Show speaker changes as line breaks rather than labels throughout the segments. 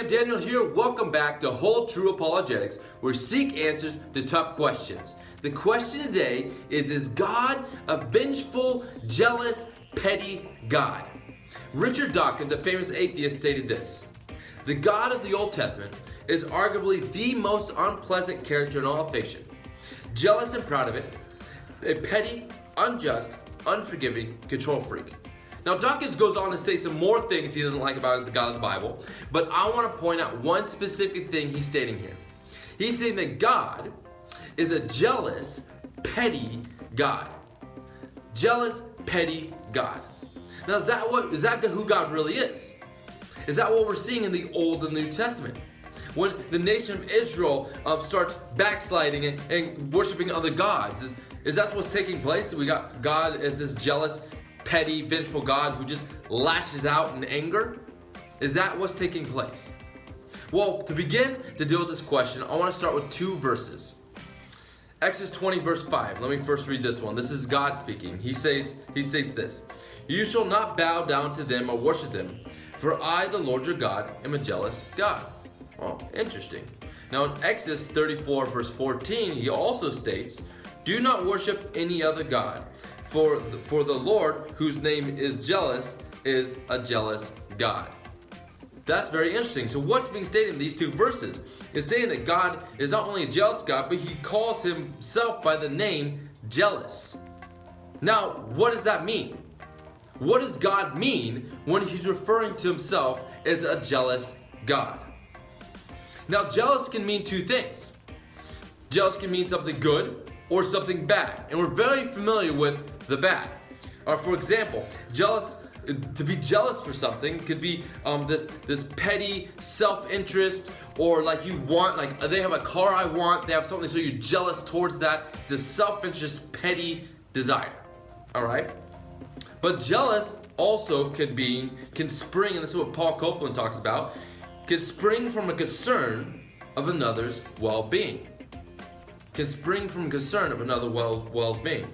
Daniel here. Welcome back to Whole True Apologetics, where we seek answers to tough questions. The question today is God a vengeful, jealous, petty God? Richard Dawkins, a famous atheist, stated this: the God of the Old Testament is arguably the most unpleasant character in all of fiction. Jealous and proud of it, a petty, unjust, unforgiving control freak. Now, Dawkins goes on to say some more things he doesn't like about the God of the Bible, but I want to point out one specific thing he's stating here. He's saying that God is a jealous, petty God. Jealous, petty God. Now, is that who God really is? Is that what we're seeing in the Old and New Testament? When the nation of Israel starts backsliding and worshiping other gods, is that what's taking place? We got God as this jealous, petty, vengeful God who just lashes out in anger? Is that what's taking place? Well, to begin to deal with this question, I want to start with two verses. Exodus 20 verse 5. Let me first read this one. This is God speaking. He states this: "You shall not bow down to them or worship them, for I, the Lord your God, am a jealous God." Oh, interesting. Now in Exodus 34 verse 14, he also states, "Do not worship any other God, for the Lord, whose name is jealous, is a jealous God." That's very interesting. So what's being stated in these two verses? It's stating that God is not only a jealous God, but he calls himself by the name jealous. Now, what does that mean? What does God mean when he's referring to himself as a jealous God? Now, jealous can mean two things. Jealous can mean something good or something bad, and we're very familiar with the bad. For example, to be jealous for something could be this petty self-interest, or like they have a car I want, they have something, so you're jealous towards that. It's a self-interest, petty desire. All right, but jealous also can spring, and this is what Paul Copeland talks about, can spring from a concern of another's well-being. Can spring from concern of another well-being.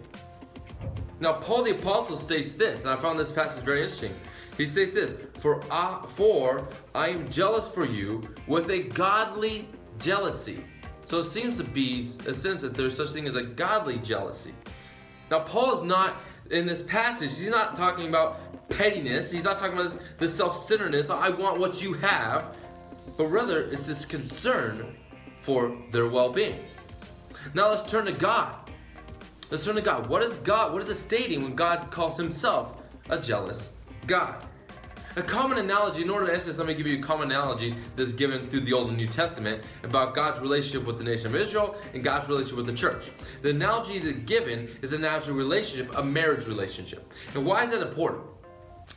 Now, Paul the Apostle states this, and I found this passage very interesting. He states this: For I am jealous for you with a godly jealousy." So it seems to be a sense that there's such thing as a godly jealousy. Now, Paul is not, in this passage, he's not talking about pettiness. He's not talking about this self-centeredness, I want what you have, but rather it's this concern for their well-being. Now let's turn to God. Let's turn to God. What is it stating when God calls himself a jealous God? A common analogy, in order to answer this, let me give you a common analogy that's given through the Old and New Testament about God's relationship with the nation of Israel and God's relationship with the church. The analogy that's given is an analogy relationship, a marriage relationship. And why is that important?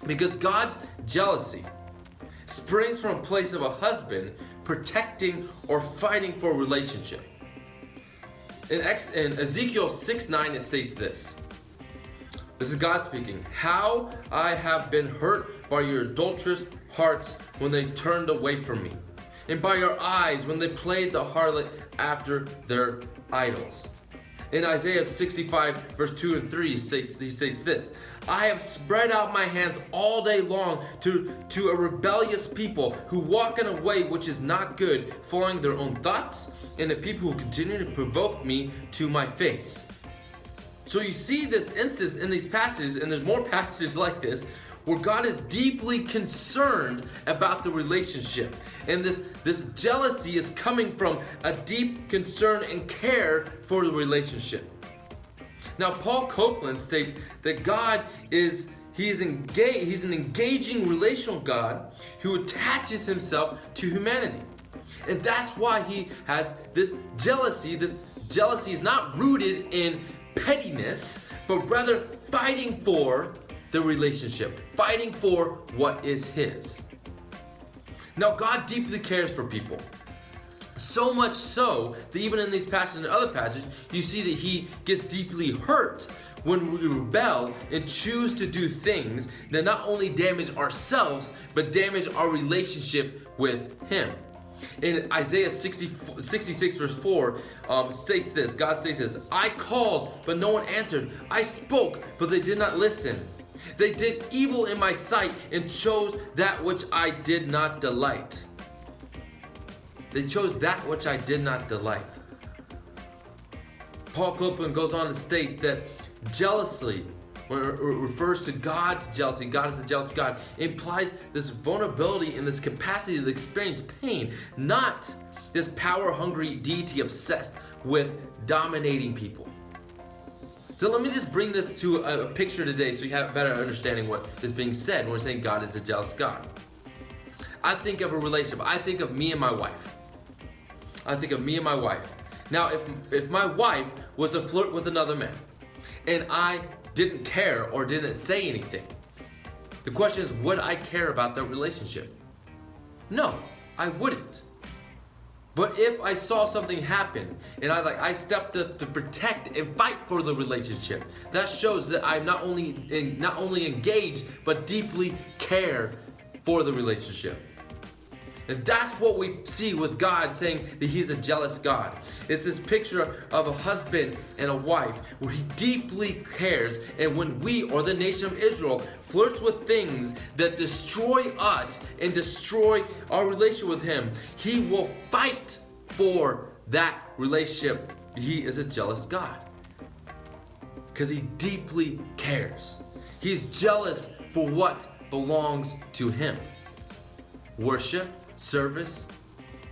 Because God's jealousy springs from a place of a husband protecting or fighting for a relationship. In Ezekiel 6:9, it states this. This is God speaking. "How I have been hurt by your adulterous hearts when they turned away from me, and by your eyes when they played the harlot after their idols." In Isaiah 65 verse 2 and 3, he states this: "I have spread out my hands all day long to a rebellious people who walk in a way which is not good, following their own thoughts, and the people who continue to provoke me to my face." So you see this instance in these passages, and there's more passages like this, where God is deeply concerned about the relationship. And this jealousy is coming from a deep concern and care for the relationship. Now, Paul Copeland states that God he's an engaging relational God who attaches himself to humanity. And that's why he has this jealousy. This jealousy is not rooted in pettiness, but rather fighting for the relationship, fighting for what is his. Now, God deeply cares for people. So much so that even in these passages and other passages, you see that he gets deeply hurt when we rebel and choose to do things that not only damage ourselves, but damage our relationship with him. In Isaiah 66 verse 4 states this, God states this: "I called, but no one answered. I spoke, but they did not listen. They did evil in my sight and chose that which I did not delight." They chose that which I did not delight. Paul Copeland goes on to state that jealousy, when it refers to God's jealousy, God is a jealous God, implies this vulnerability and this capacity to experience pain, not this power-hungry deity obsessed with dominating people. So let me just bring this to a picture today so you have a better understanding what is being said when we're saying God is a jealous God. I think of a relationship. I think of me and my wife. Now, if my wife was to flirt with another man and I didn't care or didn't say anything, the question is, would I care about that relationship? No, I wouldn't. But if I saw something happen and I stepped up to protect and fight for the relationship, that shows that I'm not only engaged but deeply care for the relationship. And that's what we see with God saying that He's a jealous God. It's this picture of a husband and a wife where He deeply cares, and when we, or the nation of Israel, flirts with things that destroy us and destroy our relationship with Him, He will fight for that relationship. He is a jealous God because He deeply cares. He's jealous for what belongs to Him. Worship, service,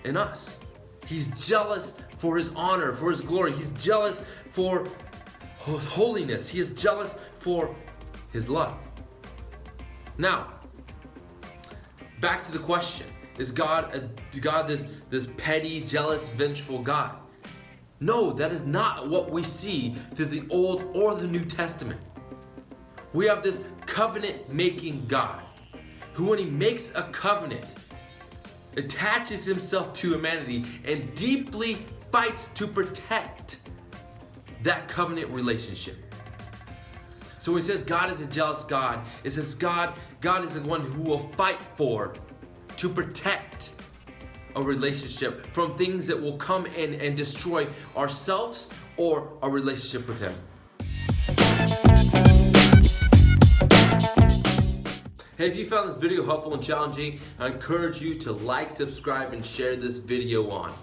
and us. He's jealous for His honor, for His glory. He's jealous for His holiness. He is jealous for His love. Now, back to the question. Is God this petty, jealous, vengeful God? No, that is not what we see through the Old or the New Testament. We have this covenant-making God who, when He makes a covenant, attaches Himself to humanity and deeply fights to protect that covenant relationship. So when He says God is a jealous God, it says God is the one who will fight to protect a relationship from things that will come in and destroy ourselves or our relationship with Him. Hey, if you found this video helpful and challenging, I encourage you to like, subscribe, and share this video on.